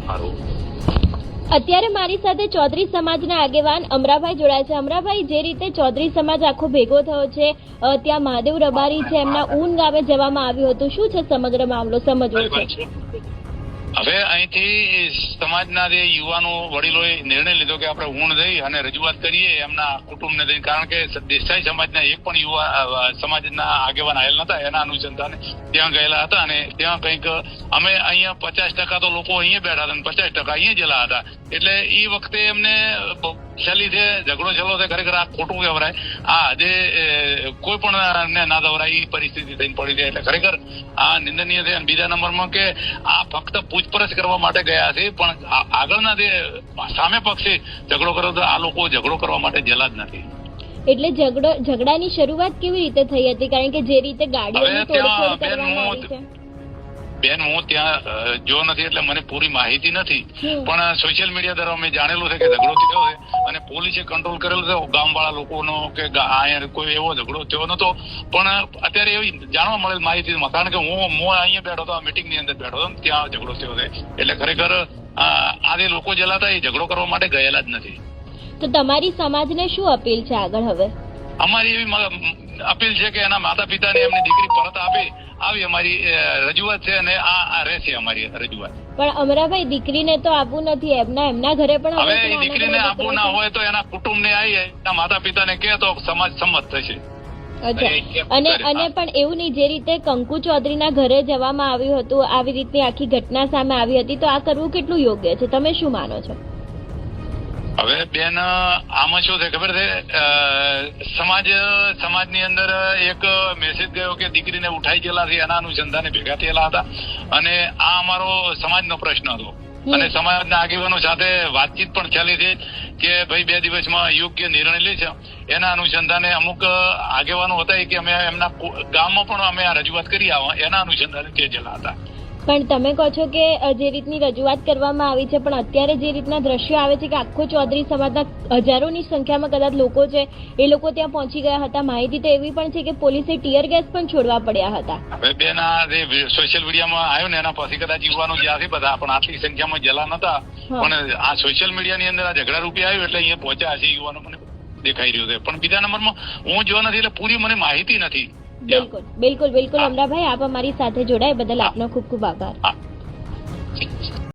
સારું. અત્યારે મારી સાથે ચૌધરી સમાજના આગેવાન અમરાભાઈ જોડાયા છે. અમરાભાઈ, જે રીતે ચૌધરી સમાજ આખો ભેગો થયો છે, ત્યાં મહાદેવ રબારી છે, એમના ઊન ગામે જવામાં આવ્યું હતું, શું છે સમગ્ર મામલો સમજવો છે? હવે અહીંથી સમાજના જે યુવાનો વડીલોએ નિર્ણય લીધો કે આપણે ઊણ જઈ અને રજૂઆત કરીએ એમના કુટુંબને જઈને, કારણ કે દેસાઈ સમાજના એક પણ યુવા સમાજના આગેવાન આવેલ નતા. એના અનુસંધાને ત્યાં ગયેલા હતા અને ત્યાં કંઈક અમે અહીંયા 50% તો લોકો અહીંયા બેઠા હતા અને 50% અહીંયા ગયેલા હતા. એટલે એ વખતે એમને છેલ્લી છે ઝઘડો છેલ્લો છે, ખરેખર આ ખોટું કહેવાય. આ જે કોઈ પણ ને ના દવરાય એ પરિસ્થિતિ થઈને પડી જાય એટલે ખરેખર આ નિંદનીય છે. અને બીજા નંબરમાં કે આ ફક્ત પૂછપરછ કરવા માટે ગયા છે, પણ આગળના જે સામે પક્ષે ઝઘડો કર્યો તો આ લોકો ઝઘડો કરવા માટે ગયેલા જ નથી. એટલે ઝઘડાની શરૂઆત કેવી રીતે થઈ હતી? કારણ કે જે રીતે ગાડીઓની તોડફોડ કરવામાં આવી છે. બેન, હું ત્યાં જો નથી એટલે મને પૂરી માહિતી નથી, પણ સોશિયલ મીડિયા દ્વારા મેં જાણેલું છે કે ઝઘડો થયો છે અને પોલીસે કંટ્રોલ કરેલો છે ગામવાળા લોકોનો કે અહીંયા કોઈ એવો ઝઘડો થયો નતો. પણ અત્યારે એવી જાણવા મળેલ માહિતીમાં, કારણ કે હું અહીંયા બેઠો હતો, આ મીટિંગ ની અંદર બેઠો હતો, ત્યાં ઝઘડો થયો છે. એટલે ખરેખર આ જે લોકો જેલા હતા એ ઝઘડો કરવા માટે ગયેલા જ નથી. તો તમારી સમાજને શું અપીલ છે આગળ? હવે અમારી એવી અપીલ છે કે એના માતા પિતાને એમની દીકરી પરત આપે, આવી અમારી રજૂઆત છે અને આ રહેશે અમારી રજૂઆત. પણ અમરાભાઈ, દીકરીને તો આપવું નથી, એમના ઘરે પણ હવે એ દીકરીને આપવું ના હોય તો એના કુટુંબને આવી એના માતા પિતાને કહે તો સમાજ સંમત થશે. અને પણ એવું નહીં, જે રીતે કંકુ ચૌધરીના ઘરે જવામાં આવ્યું હતું, આવી રીતની આખી ઘટના સામે આવી હતી, તો આ કરવું કેટલું યોગ્ય છે? તમે શું માનો છો? હવે બેન, આમાં શું છે ખબર છે, સમાજની અંદર એક મેસેજ ગયો કે દીકરીને ઉઠાઈ ગયેલા છે, એના અનુસંધાને ભેગા થયેલા હતા અને આ અમારો સમાજનો પ્રશ્ન હતો. અને સમાજના આગેવાનો સાથે વાતચીત પણ ચાલી છે કે ભાઈ 2 દિવસમાં યોગ્ય નિર્ણય લે છે. એના અનુસંધાને અમુક આગેવાનો હતા કે અમે એમના ગામમાં પણ અમે આ રજૂઆત કરી આવા, એના અનુસંધાને તે ગયેલા હતા. પણ તમે કહો છો કે જે રીતની રજૂઆત કરવામાં આવી છે, પણ અત્યારે જે રીતના દ્રશ્યો આવે છે કે આખો ચૌધરી સમાજના હજારોની સંખ્યામાં કદાચ લોકો છે, એ લોકો ત્યાં પહોંચી ગયા હતા. માહિતી તો એવી પણ છે કે પોલીસે ટીયર ગેસ પણ છોડવા પડ્યા હતા. હવે બેન, આ જે સોશિયલ મીડિયામાં આવ્યું ને એના પછી કદાચ યુવાનો જ્યાં છે બધા, પણ આટલી સંખ્યામાં જલા નતા. પણ આ સોશિયલ મીડિયાની અંદર આ ઝઘડા રૂપિયા આવ્યું એટલે અહીંયા પહોંચ્યા છે યુવાનો, મને દેખાઈ રહ્યું છે. પણ બીજા નંબરમાં હું જો નથી એટલે પૂરી મને માહિતી નથી. બિલકુલ અમરાભાઈ, આપ અમારી સાથે જોડાય બદલ આપનો ખૂબ ખૂબ આભાર.